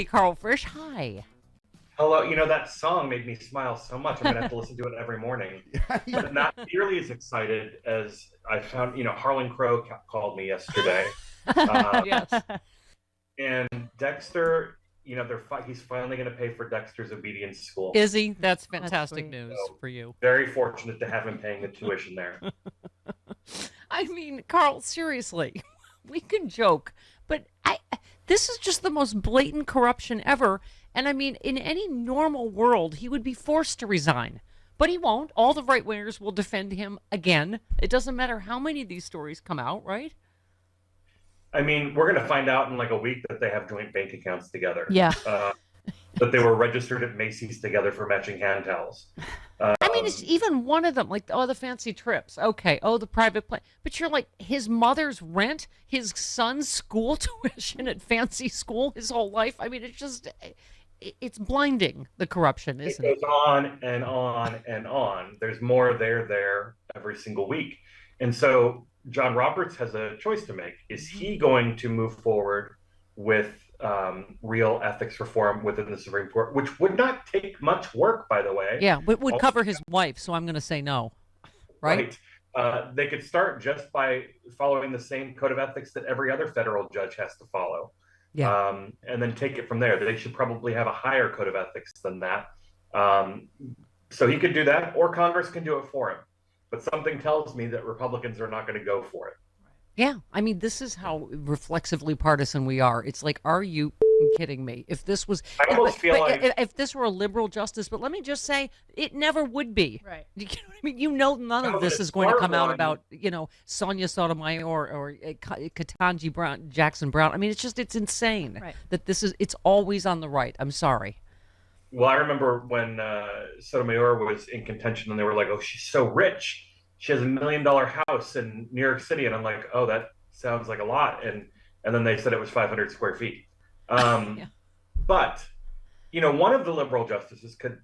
Hi, Karl Frisch. Hi. Hello, that song made me smile so much. I'm going to have to listen to it every morning. But not nearly as excited as I found, Harlan Crow called me yesterday. Yes. And Dexter, he's finally going to pay for Dexter's obedience school. Is he? That's fantastic news So, for you. Very fortunate to have him paying the tuition there. I mean, Karl, seriously, we can joke, but this is just the most blatant corruption ever. And I mean, in any normal world, he would be forced to resign. But he won't. All the right-wingers will defend him again. It doesn't matter how many of these stories come out, right? I mean, we're going to find out in like a week that they have joint bank accounts together. Yeah. That they were registered at Macy's together for matching hand towels. I mean, it's even one of them, like, the fancy trips. Okay. The private plane. But you're like, his mother's rent, his son's school tuition at fancy school his whole life. I mean, it's blinding, the corruption, isn't it? It goes on and on and on. There's more there every single week. And so John Roberts has a choice to make. Is he going to move forward with real ethics reform within the Supreme Court, which would not take much work, by the way? Yeah, it would cover his wife, so I'm going to say no. Right? They could start just by following the same code of ethics that every other federal judge has to follow. Yeah. And then take it from there. They should probably have a higher code of ethics than that. So he could do that, or Congress can do it for him. But something tells me that Republicans are not going to go for it. Yeah, I mean, this is how reflexively partisan we are. It's like, are you kidding me? If this was, I almost feel like if this were a liberal justice, but let me just say, it never would be. Right. You know what I mean? None of this is going to come out about, Sonia Sotomayor or Ketanji Brown, Jackson Brown. I mean, it's insane that it's always on the right. I'm sorry. Well, I remember when Sotomayor was in contention and they were like, oh, she's so rich. She has $1 million house in New York City. And I'm like, oh, that sounds like a lot. And then they said it was 500 square feet. Yeah. But, one of the liberal justices could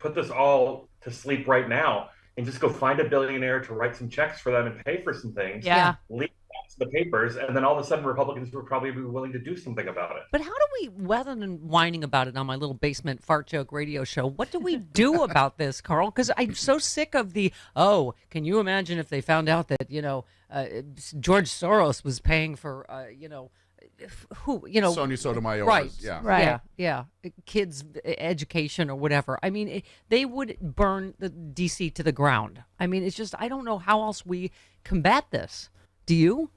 put this all to sleep right now and just go find a billionaire to write some checks for them and pay for some things. Yeah. Leave the papers, and then all of a sudden Republicans would probably be willing to do something about it. But how do we, rather than whining about it on my little basement fart joke radio show, what do we do about this, Karl? Because I'm so sick of can you imagine if they found out that, George Soros was paying for, Sonia Sotomayor. Right. Yeah. Right. Yeah. Kids' education or whatever. I mean, they would burn the DC to the ground. I mean, it's just, I don't know how else we combat this. Do you?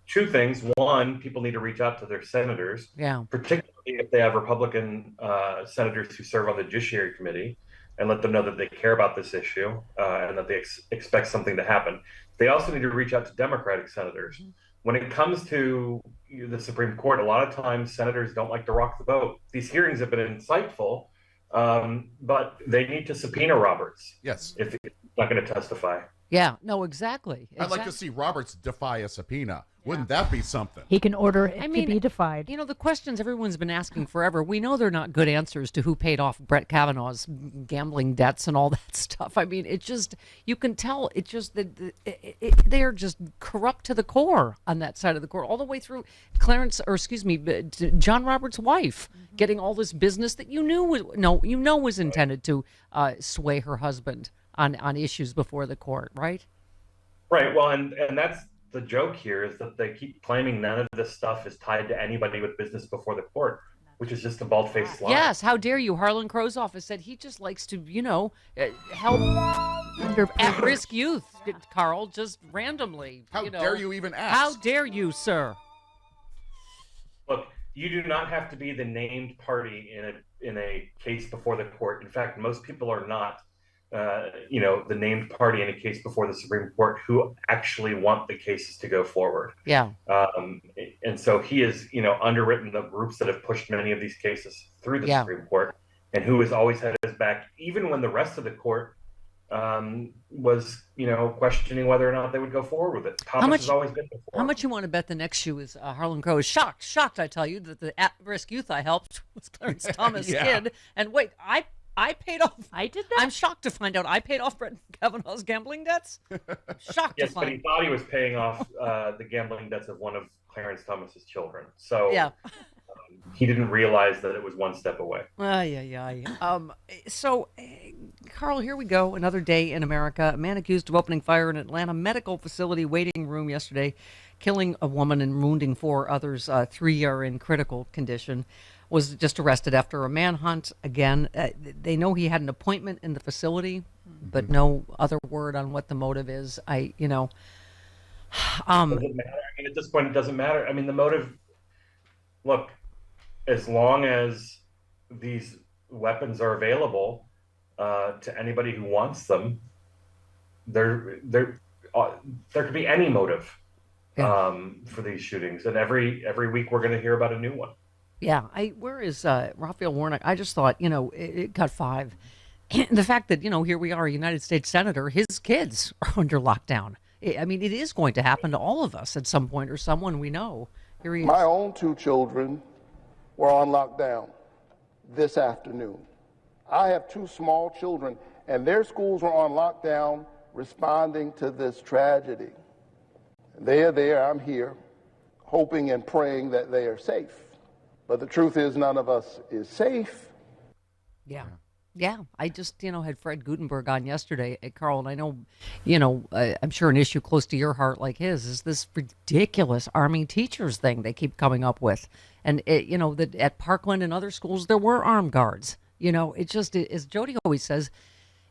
Two things. One, people need to reach out to their senators, particularly if they have Republican senators who serve on the Judiciary Committee, and let them know that they care about this issue and that they expect something to happen. They also need to reach out to Democratic senators. When it comes to the Supreme Court, a lot of times senators don't like to rock the boat. These hearings have been insightful, but they need to subpoena Roberts. Yes. If he's not going to testify. Yeah, no, exactly. I'd like to see Roberts defy a subpoena. Wouldn't that be something? He can order it to be defied. The questions everyone's been asking forever, we know they're not good answers to who paid off Brett Kavanaugh's gambling debts and all that stuff. I mean, it's just, you can tell, it's just that they're just corrupt to the core on that side of the court, all the way through John Roberts' wife, getting all this business that you know was intended to sway her husband on issues before the court, right? Right. Well, and that's the joke here, is that they keep claiming none of this stuff is tied to anybody with business before the court, which is just a bald-faced lie. Yes. How dare you? Harlan Crow's office said he just likes to, help at-risk youth, Karl, just randomly. How dare you even ask? How dare you, sir? Look, you do not have to be the named party in a case before the court. In fact, most people are not. The named party in a case before the Supreme Court who actually want the cases to go forward. Yeah. And so he has, underwritten the groups that have pushed many of these cases through the Supreme Court, and who has always had his back, even when the rest of the court was, questioning whether or not they would go forward with it. Thomas has always been before. How much you want to bet the next shoe is Harlan Crow is shocked, I tell you, that the at-risk youth I helped was Clarence Thomas' kid. And wait, I paid off. I did that? I'm shocked to find out I paid off Brett Kavanaugh's gambling debts. Shocked to find. Yes, but he thought he was paying off the gambling debts of one of Clarence Thomas's children. So yeah. He didn't realize that it was one step away. So, Karl, here we go. Another day in America. A man accused of opening fire in Atlanta medical facility waiting room yesterday, killing a woman and wounding 4 others. 3 are in critical condition. Was just arrested after a manhunt. Again, they know he had an appointment in the facility, but no other word on what the motive is. Doesn't matter. I mean, at this point, it doesn't matter. I mean, the motive. Look, as long as these weapons are available to anybody who wants them, there could be any motive for these shootings, and every week we're going to hear about a new one. Yeah, where is Raphael Warnock? I just thought, it got 5. The fact that, here we are, a United States Senator, his kids are under lockdown. I mean, it is going to happen to all of us at some point, or someone we know. Here he is. My own 2 children were on lockdown this afternoon. I have 2 small children, and their schools were on lockdown responding to this tragedy. They are there, I'm here, hoping and praying that they are safe. But the truth is, none of us is safe. Yeah. I just, had Fred Gutenberg on yesterday, Karl, and I know, I'm sure an issue close to your heart like his is this ridiculous arming teachers thing they keep coming up with. And, that at Parkland and other schools, there were armed guards. It just, as Jody always says,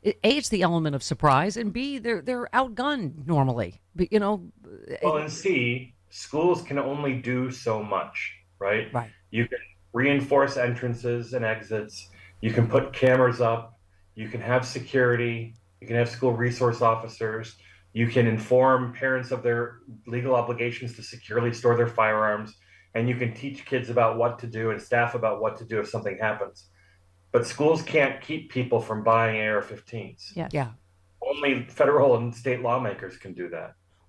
A, it's the element of surprise, and B, they're outgunned normally. But, Well, and C, schools can only do so much, right? Right. You can reinforce entrances and exits. You can put cameras up. You can have security. You can have school resource officers. You can inform parents of their legal obligations to securely store their firearms. And you can teach kids about what to do and staff about what to do if something happens. But schools can't keep people from buying AR-15s. Yeah. Only federal and state lawmakers can do that.